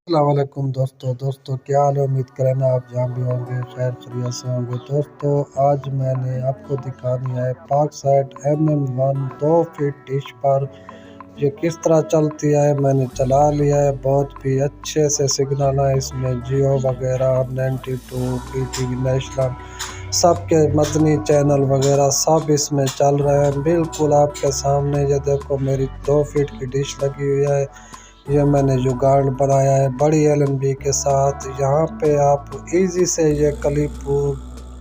अस्सलामुअलैकुम दोस्तों क्या हाल है। उम्मीद करें ना आप जहाँ भी होंगे खैर खैरियत से होंगे। दोस्तों आज मैंने आपको दिखानी है पाकसाइट MM1 2 फीट डिश पर ये किस तरह चलती है। मैंने चला लिया है, बहुत भी अच्छे से सिग्नल है इसमें। जियो वगैरह 92 PTV नेशनल सबके मदनी चैनल वगैरह सब इसमें चल रहे हैं। बिल्कुल आपके सामने ये देखो मेरी 2 फीट की डिश लगी हुई है। ये मैंने जुगाड़ बनाया है बड़ी LNB के साथ। यहाँ पे आप इजी से ये क्लिप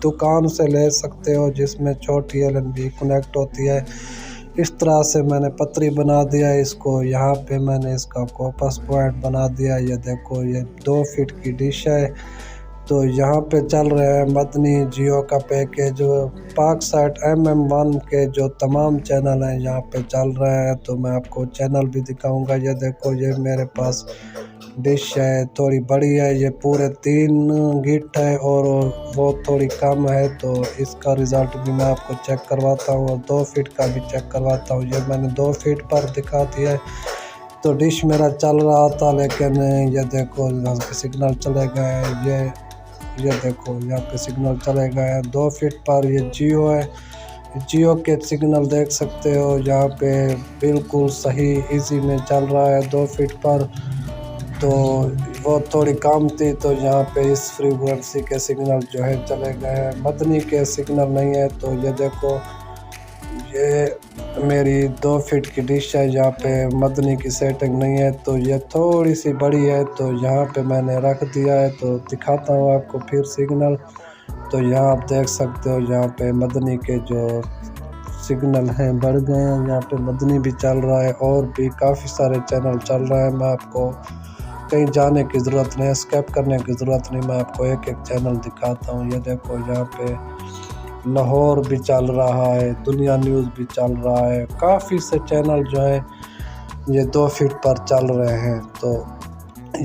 दुकान से ले सकते हो जिसमें छोटी LNB कनेक्ट होती है। इस तरह से मैंने पतरी बना दिया है इसको। यहाँ पे मैंने इसका कॉपस पॉइंट बना दिया। ये देखो ये 2 फीट की डिश है। तो यहाँ पे चल रहे हैं मदनी जियो का पैकेज। पाकसाइट MM1 के जो तमाम चैनल हैं यहाँ पे चल रहे हैं। तो मैं आपको चैनल भी दिखाऊंगा। ये देखो ये मेरे पास डिश है, थोड़ी बड़ी है। ये पूरे 3 गिट है और वो थोड़ी कम है। तो इसका रिज़ल्ट भी मैं आपको चेक करवाता हूँ और 2 फीट का भी चेक करवाता हूँ। ये मैंने 2 फीट पर दिखा दिया है। तो डिश मेरा चल रहा था, लेकिन ये देखो यहाँ पे सिग्नल चले गए। ये देखो यहाँ पे सिग्नल चले गए। 2 फीट पर ये जियो है। जियो के सिग्नल देख सकते हो यहाँ पे बिल्कुल सही इजी में चल रहा है 2 फीट पर। तो वो थोड़ी कम थी तो यहाँ पे इस फ्रीक्वेंसी के सिग्नल जो है चले गए। मदनी के सिग्नल नहीं है। तो ये देखो ये मेरी 2 फीट की डिश है। यहाँ पे मदनी की सेटिंग नहीं है तो ये थोड़ी सी बड़ी है। तो यहाँ पे मैंने रख दिया है। तो दिखाता हूँ आपको फिर सिग्नल। तो यहाँ आप देख सकते हो यहाँ पे मदनी के जो सिग्नल हैं बढ़ गए हैं। यहाँ पे मदनी भी चल रहा है और भी काफ़ी सारे चैनल चल रहे हैं। मैं आपको कहीं जाने की ज़रूरत नहीं है, स्किप करने की ज़रूरत नहीं। मैं आपको एक एक चैनल दिखाता हूँ। ये देखो यहाँ पे लाहौर भी चल रहा है, दुनिया न्यूज़ भी चल रहा है। काफ़ी से चैनल जो है ये 2 फीट पर चल रहे हैं। तो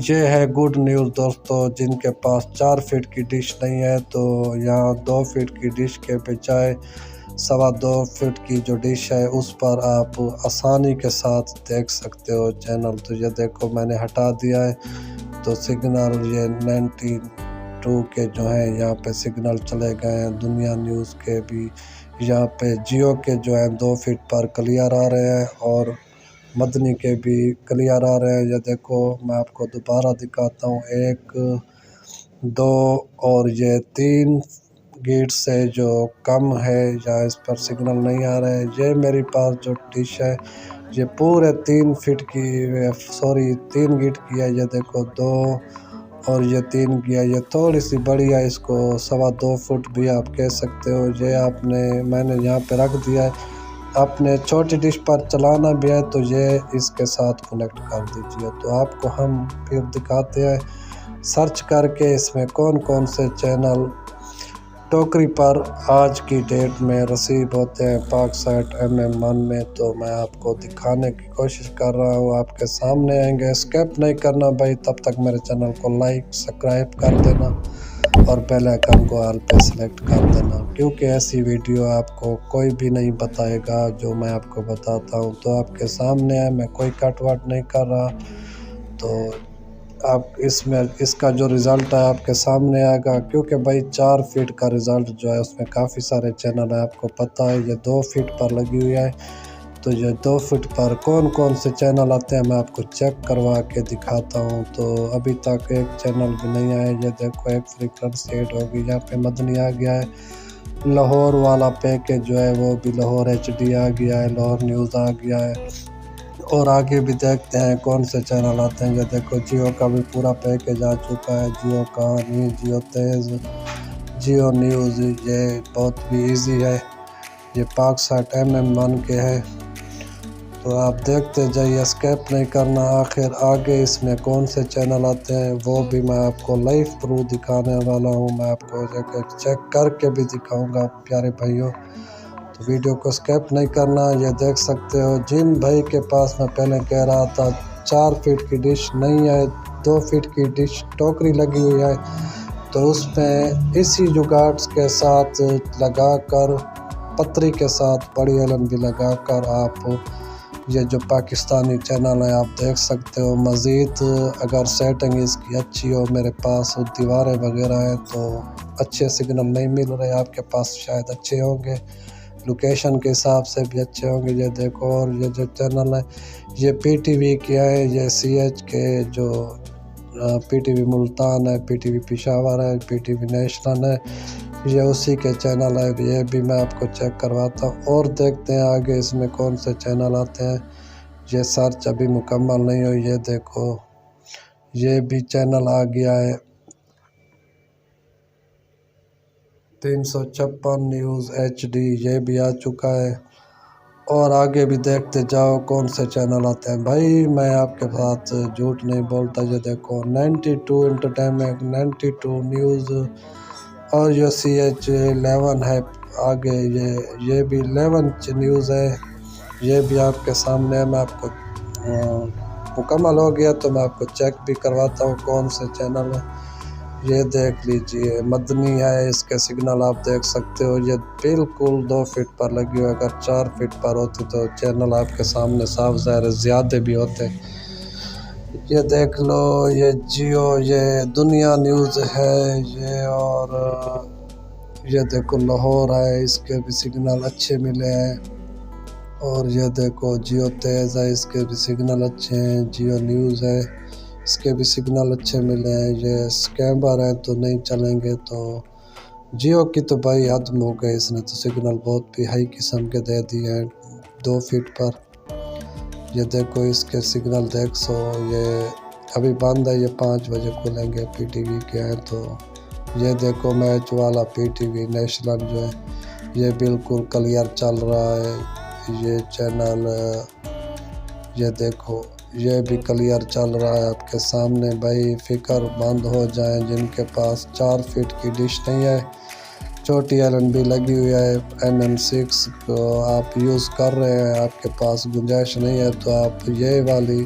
ये है गुड न्यूज़ दोस्तों। जिनके पास 4 फीट की डिश नहीं है तो यहाँ 2 फीट की डिश के बजाय 2.25 फीट की जो डिश है उस पर आप आसानी के साथ देख सकते हो चैनल। तो ये देखो मैंने हटा दिया है। तो सिग्नल ये 92 के जो है यहाँ पे सिग्नल चले गए हैं। दुनिया न्यूज़ के भी यहाँ पे जियो के जो है 2 फीट पर क्लियर आ रहे हैं और मदनी के भी क्लियर आ रहे हैं। ये देखो मैं आपको दोबारा दिखाता हूँ। 1 2 और ये 3 गिट से जो कम है या इस पर सिग्नल नहीं आ रहे हैं। ये मेरे पास जो डिश है ये पूरे 3 फीट की 3 गिट की है। ये देखो 2 और ये 3 की है। ये थोड़ी सी बड़ी है, इसको 2.25 फुट भी आप कह सकते हो। ये मैंने यहाँ पे रख दिया है। आपने छोटी डिश पर चलाना भी है तो ये इसके साथ कनेक्ट कर दीजिए। तो आपको हम फिर दिखाते हैं सर्च करके इसमें कौन कौन से चैनल टोकरी पर आज की डेट में रिसीव होते हैं पाकसाइट MM1 में। तो मैं आपको दिखाने की कोशिश कर रहा हूँ, आपके सामने आएंगे। स्किप नहीं करना भाई, तब तक मेरे चैनल को लाइक सब्सक्राइब कर देना और बेल आइकन को ऑल पे सेलेक्ट कर देना, क्योंकि ऐसी वीडियो आपको कोई भी नहीं बताएगा जो मैं आपको बताता हूँ। तो आपके सामने है, मैं कोई कट वट नहीं कर रहा। तो आप इसका जो रिज़ल्ट है आपके सामने आएगा, क्योंकि भाई 4 फीट का रिज़ल्ट जो है उसमें काफ़ी सारे चैनल है, आपको पता है। ये 2 फीट पर लगी हुई है। तो ये 2 फीट पर कौन कौन से चैनल आते हैं मैं आपको चेक करवा के दिखाता हूँ। तो अभी तक एक चैनल भी नहीं आया। ये देखो एक फ्रीक्वेंसी ऐड होगी, यहाँ पे मदनी आ गया है। लाहौर वाला पैकेज जो है वो भी लाहौर HD आ गया है, लाहौर न्यूज़ आ गया है। और आगे भी देखते हैं कौन से चैनल आते हैं। ये देखो जियो का भी पूरा पैकेज आ चुका है। जियो कहानी, जियो तेज़, जियो न्यूज़। ये बहुत भी इजी है। ये पाकसाइट MM1 के है। तो आप देखते जाइए, स्किप नहीं करना। आखिर आगे इसमें कौन से चैनल आते हैं वो भी मैं आपको लाइव प्रूफ दिखाने वाला हूँ। मैं आपको चेक करके भी दिखाऊंगा प्यारे भाइयों। तो वीडियो को स्किप नहीं करना। ये देख सकते हो जिन भाई के पास मैं पहले कह रहा था 4 फीट की डिश नहीं है, 2 फीट की डिश टोकरी लगी हुई है, तो उसमें इसी जुगाड़ के साथ लगाकर पतरी के साथ बड़ी LNB लगाकर आप ये जो पाकिस्तानी चैनल है आप देख सकते हो। मज़ीद अगर सेटिंग इसकी अच्छी हो, मेरे पास दीवारें वगैरह हैं तो अच्छे सिग्नल नहीं मिल रहे, आपके पास शायद अच्छे होंगे, लोकेशन के हिसाब से भी अच्छे होंगे। ये देखो, और ये जो चैनल है ये PTV के है, ये CH के जो PTV मुल्तान है, PTV पेशावर है, PTV नेशनल है, ये उसी के चैनल है। ये भी मैं आपको चेक करवाता हूँ और देखते हैं आगे इसमें कौन से चैनल आते हैं। ये सर्च अभी मुकम्मल नहीं हुई। ये देखो, ये भी चैनल आ गया है 356 न्यूज़ HD, ये भी आ चुका है। और आगे भी देखते जाओ कौन से चैनल आते हैं। भाई मैं आपके साथ झूठ नहीं बोलता। ये देखो 92 एंटरटेनमेंट, 92 न्यूज़, और जो CH11 है आगे, ये भी 11 न्यूज़ है। ये भी आपके सामने है। मैं आपको मुकम्मल हो गया तो मैं आपको चेक भी करवाता हूँ कौन से चैनल है। ये देख लीजिए, मदनी है, इसके सिग्नल आप देख सकते हो। ये बिल्कुल 2 फीट पर लगी हुई, अगर 4 फीट पर होती तो चैनल आपके सामने साफ ज़ाहिर ज़्यादा भी होते। ये देख लो, ये जियो, ये दुनिया न्यूज़ है ये, और ये देखो लाहौर है, इसके भी सिग्नल अच्छे मिले हैं। और ये देखो जियो तेज़ है, इसके भी सिग्नल अच्छे हैं। जियो न्यूज़ है, इसके भी सिग्नल अच्छे मिले हैं। ये स्कैमर हैं तो नहीं चलेंगे। तो जियो की तो भाई हद हो गए, इसने तो सिग्नल बहुत भी हाई किस्म के दे दिए हैं 2 फीट पर। ये देखो इसके सिग्नल देख सो, ये अभी बंद है, ये 5 बजे खुलेंगे। PTV के हैं तो ये देखो मैच वाला PTV नेशनल जो है ये बिल्कुल क्लियर चल रहा है। ये चैनल, ये देखो ये भी क्लियर चल रहा है आपके सामने। भाई फिक्र बंद हो जाए जिनके पास 4 फीट की डिश नहीं है, छोटी LNB लगी हुई है, MM6 को आप यूज़ कर रहे हैं, आपके पास गुंजाइश नहीं है तो आप ये वाली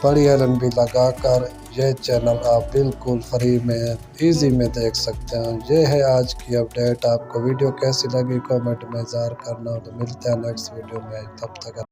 बड़ी LNB लगा कर ये चैनल आप बिल्कुल फ्री में इजी में देख सकते हैं। ये है आज की अपडेट। आपको वीडियो कैसी लगी कमेंट में इज़हार करना। तो मिलते हैं नेक्स्ट वीडियो में, तब तक